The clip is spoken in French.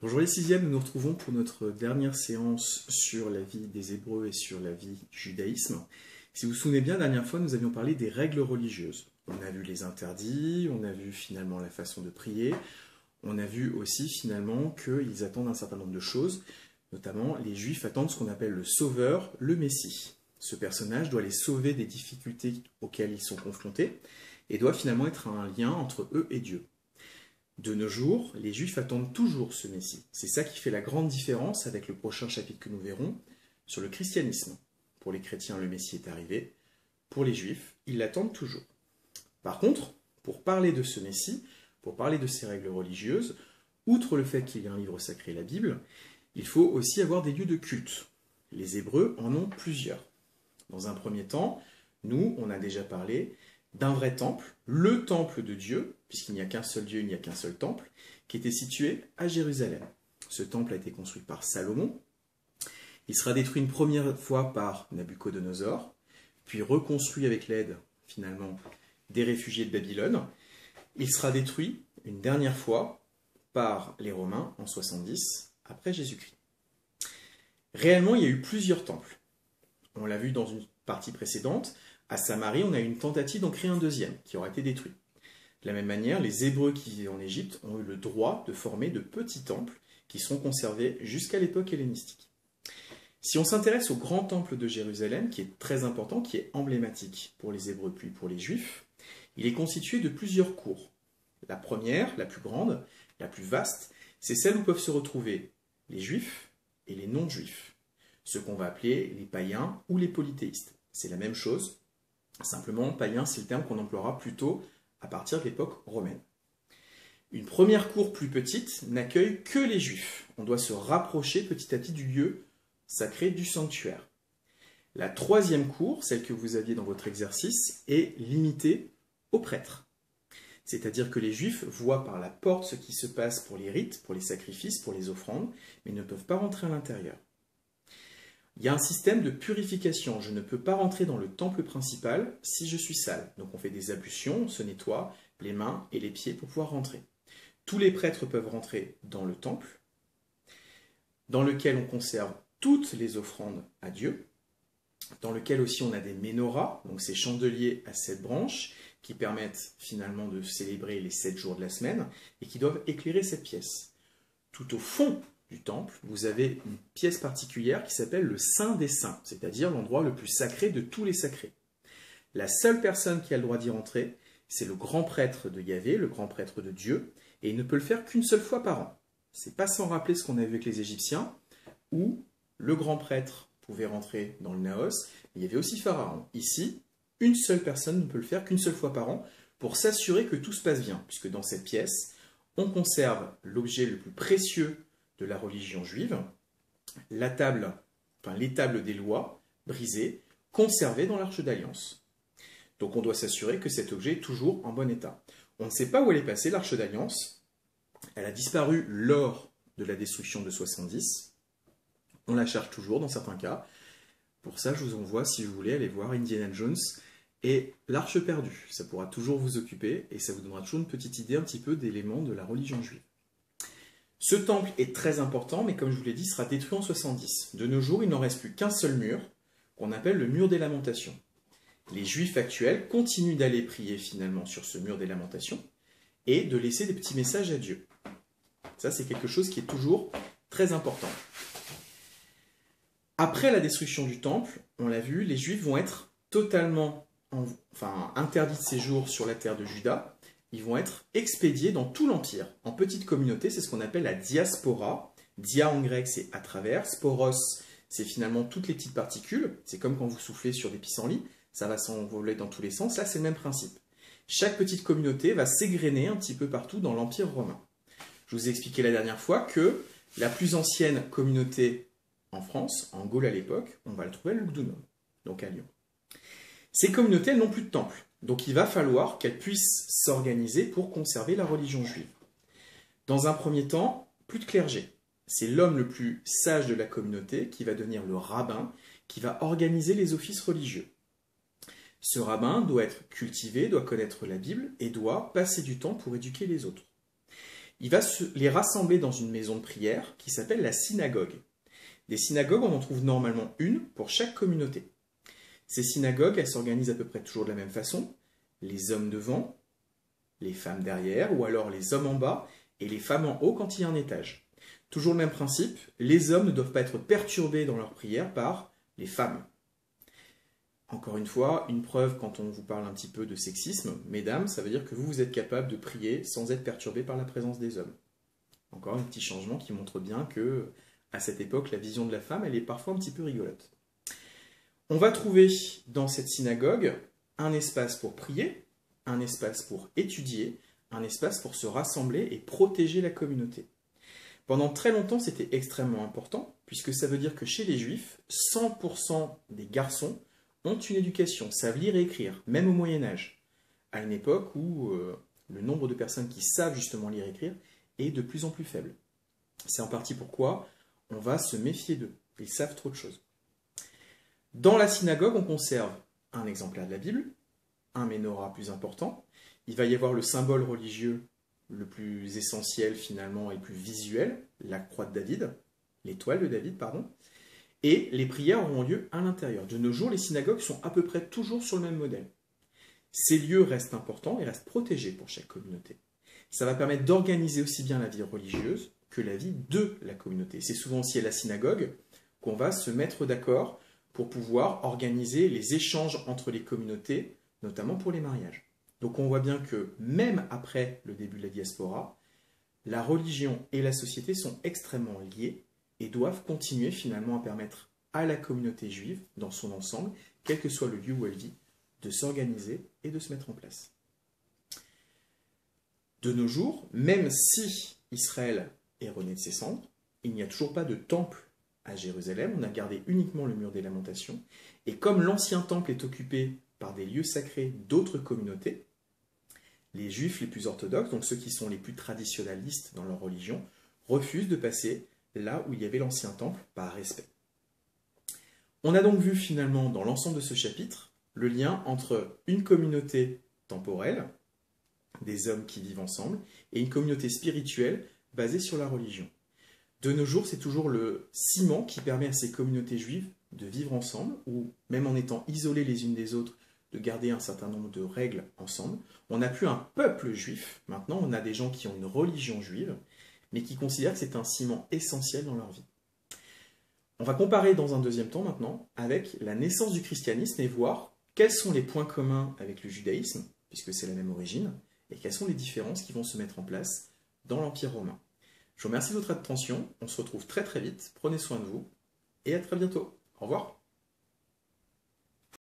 Bonjour les sixièmes, nous nous retrouvons pour notre dernière séance sur la vie des Hébreux et sur la vie du judaïsme. Si vous vous souvenez bien, la dernière fois, nous avions parlé des règles religieuses. On a vu les interdits, on a vu finalement la façon de prier, on a vu aussi finalement qu'ils attendent un certain nombre de choses, notamment les Juifs attendent ce qu'on appelle le Sauveur, le Messie. Ce personnage doit les sauver des difficultés auxquelles ils sont confrontés et doit finalement être un lien entre eux et Dieu. De nos jours, les Juifs attendent toujours ce Messie. C'est ça qui fait la grande différence avec le prochain chapitre que nous verrons sur le christianisme. Pour les chrétiens, le Messie est arrivé. Pour les Juifs, ils l'attendent toujours. Par contre, pour parler de ce Messie, pour parler de ces règles religieuses, outre le fait qu'il y a un livre sacré, la Bible, il faut aussi avoir des lieux de culte. Les Hébreux en ont plusieurs. Dans un premier temps, nous, on a déjà parlé d'un vrai temple, le temple de Dieu, puisqu'il n'y a qu'un seul Dieu, il n'y a qu'un seul temple, qui était situé à Jérusalem. Ce temple a été construit par Salomon. Il sera détruit une première fois par Nabuchodonosor, puis reconstruit avec l'aide, finalement, des réfugiés de Babylone. Il sera détruit une dernière fois par les Romains en 70 après Jésus-Christ. Réellement, il y a eu plusieurs temples. On l'a vu dans une partie précédente. À Samarie, on a eu une tentative d'en créer un deuxième, qui aura été détruit. De la même manière, les Hébreux qui vivaient en Égypte ont eu le droit de former de petits temples qui seront conservés jusqu'à l'époque hellénistique. Si on s'intéresse au grand temple de Jérusalem, qui est très important, qui est emblématique pour les Hébreux puis pour les Juifs, il est constitué de plusieurs cours. La première, la plus grande, la plus vaste, c'est celle où peuvent se retrouver les Juifs et les non-Juifs, ceux qu'on va appeler les païens ou les polythéistes. C'est la même chose. Simplement, païen, c'est le terme qu'on emploiera plutôt à partir de l'époque romaine. Une première cour plus petite n'accueille que les Juifs. On doit se rapprocher petit à petit du lieu sacré du sanctuaire. La troisième cour, celle que vous aviez dans votre exercice, est limitée aux prêtres. C'est-à-dire que les Juifs voient par la porte ce qui se passe pour les rites, pour les sacrifices, pour les offrandes, mais ne peuvent pas rentrer à l'intérieur. Il y a un système de purification. Je ne peux pas rentrer dans le temple principal si je suis sale. Donc on fait des ablutions, on se nettoie les mains et les pieds pour pouvoir rentrer. Tous les prêtres peuvent rentrer dans le temple, dans lequel on conserve toutes les offrandes à Dieu, dans lequel aussi on a des ménorahs, donc ces chandeliers à 7 branches, qui permettent finalement de célébrer les 7 jours de la semaine, et qui doivent éclairer cette pièce. Tout au fond du temple, vous avez une pièce particulière qui s'appelle le Saint des Saints, c'est-à-dire l'endroit le plus sacré de tous les sacrés. La seule personne qui a le droit d'y rentrer, c'est le grand prêtre de Yahvé, le grand prêtre de Dieu, et il ne peut le faire qu'une seule fois par an. C'est pas sans rappeler ce qu'on a vu avec les Égyptiens, où le grand prêtre pouvait rentrer dans le Naos, mais il y avait aussi Pharaon. Ici, une seule personne ne peut le faire qu'une seule fois par an, pour s'assurer que tout se passe bien, puisque dans cette pièce, on conserve l'objet le plus précieux de la religion juive, les tables des lois brisées, conservées dans l'Arche d'Alliance. Donc on doit s'assurer que cet objet est toujours en bon état. On ne sait pas où elle est passée, l'Arche d'Alliance. Elle a disparu lors de la destruction de 70. On la cherche toujours dans certains cas. Pour ça, je vous envoie, si vous voulez, aller voir Indiana Jones et l'Arche perdue. Ça pourra toujours vous occuper et ça vous donnera toujours une petite idée un petit peu d'éléments de la religion juive. Ce temple est très important, mais comme je vous l'ai dit, il sera détruit en 70. De nos jours, il n'en reste plus qu'un seul mur, qu'on appelle le mur des lamentations. Les Juifs actuels continuent d'aller prier finalement sur ce mur des lamentations et de laisser des petits messages à Dieu. Ça, c'est quelque chose qui est toujours très important. Après la destruction du temple, on l'a vu, les Juifs vont être totalement interdits de séjour sur la terre de Juda. Ils vont être expédiés dans tout l'Empire, en petites communautés, c'est ce qu'on appelle la diaspora. Dia en grec, c'est à travers. Sporos, c'est finalement toutes les petites particules. C'est comme quand vous soufflez sur des pissenlits, ça va s'envoler dans tous les sens. Là, c'est le même principe. Chaque petite communauté va s'égrener un petit peu partout dans l'Empire romain. Je vous ai expliqué la dernière fois que la plus ancienne communauté en France, en Gaule à l'époque, on va le trouver à Lugdunum, donc à Lyon. Ces communautés, elles n'ont plus de temple. Donc il va falloir qu'elles puissent s'organiser pour conserver la religion juive. Dans un premier temps, plus de clergé. C'est l'homme le plus sage de la communauté qui va devenir le rabbin, qui va organiser les offices religieux. Ce rabbin doit être cultivé, doit connaître la Bible et doit passer du temps pour éduquer les autres. il va les rassembler dans une maison de prière qui s'appelle la synagogue. Des synagogues, on en trouve normalement une pour chaque communauté. Ces synagogues, elles s'organisent à peu près toujours de la même façon. Les hommes devant, les femmes derrière, ou alors les hommes en bas et les femmes en haut quand il y a un étage. Toujours le même principe, les hommes ne doivent pas être perturbés dans leur prière par les femmes. Encore une fois, une preuve quand on vous parle un petit peu de sexisme, mesdames, ça veut dire que vous êtes capable de prier sans être perturbé par la présence des hommes. Encore un petit changement qui montre bien que, à cette époque, la vision de la femme, elle est parfois un petit peu rigolote. On va trouver dans cette synagogue un espace pour prier, un espace pour étudier, un espace pour se rassembler et protéger la communauté. Pendant très longtemps, c'était extrêmement important, puisque ça veut dire que chez les Juifs, 100% des garçons ont une éducation, savent lire et écrire, même au Moyen-Âge, à une époque où le nombre de personnes qui savent justement lire et écrire est de plus en plus faible. C'est en partie pourquoi on va se méfier d'eux, ils savent trop de choses. Dans la synagogue, on conserve un exemplaire de la Bible, un ménorah plus important, il va y avoir le symbole religieux le plus essentiel finalement et le plus visuel, la croix de David, l'étoile de David, pardon, et les prières auront lieu à l'intérieur. De nos jours, les synagogues sont à peu près toujours sur le même modèle. Ces lieux restent importants et restent protégés pour chaque communauté. Ça va permettre d'organiser aussi bien la vie religieuse que la vie de la communauté. C'est souvent aussi à la synagogue qu'on va se mettre d'accord pour pouvoir organiser les échanges entre les communautés, notamment pour les mariages. Donc on voit bien que même après le début de la diaspora, la religion et la société sont extrêmement liées et doivent continuer finalement à permettre à la communauté juive, dans son ensemble, quel que soit le lieu où elle vit, de s'organiser et de se mettre en place. De nos jours, même si Israël est rené de ses cendres, il n'y a toujours pas de temple à Jérusalem, on a gardé uniquement le mur des lamentations, et comme l'ancien temple est occupé par des lieux sacrés d'autres communautés, les juifs les plus orthodoxes, donc ceux qui sont les plus traditionnalistes dans leur religion, refusent de passer là où il y avait l'ancien temple par respect. On a donc vu finalement dans l'ensemble de ce chapitre le lien entre une communauté temporelle, des hommes qui vivent ensemble, et une communauté spirituelle basée sur la religion. De nos jours, c'est toujours le ciment qui permet à ces communautés juives de vivre ensemble, ou même en étant isolées les unes des autres, de garder un certain nombre de règles ensemble. On n'a plus un peuple juif, maintenant on a des gens qui ont une religion juive, mais qui considèrent que c'est un ciment essentiel dans leur vie. On va comparer dans un deuxième temps maintenant avec la naissance du christianisme et voir quels sont les points communs avec le judaïsme, puisque c'est la même origine, et quelles sont les différences qui vont se mettre en place dans l'Empire romain. Je vous remercie de votre attention, on se retrouve très très vite, prenez soin de vous, et à très bientôt. Au revoir.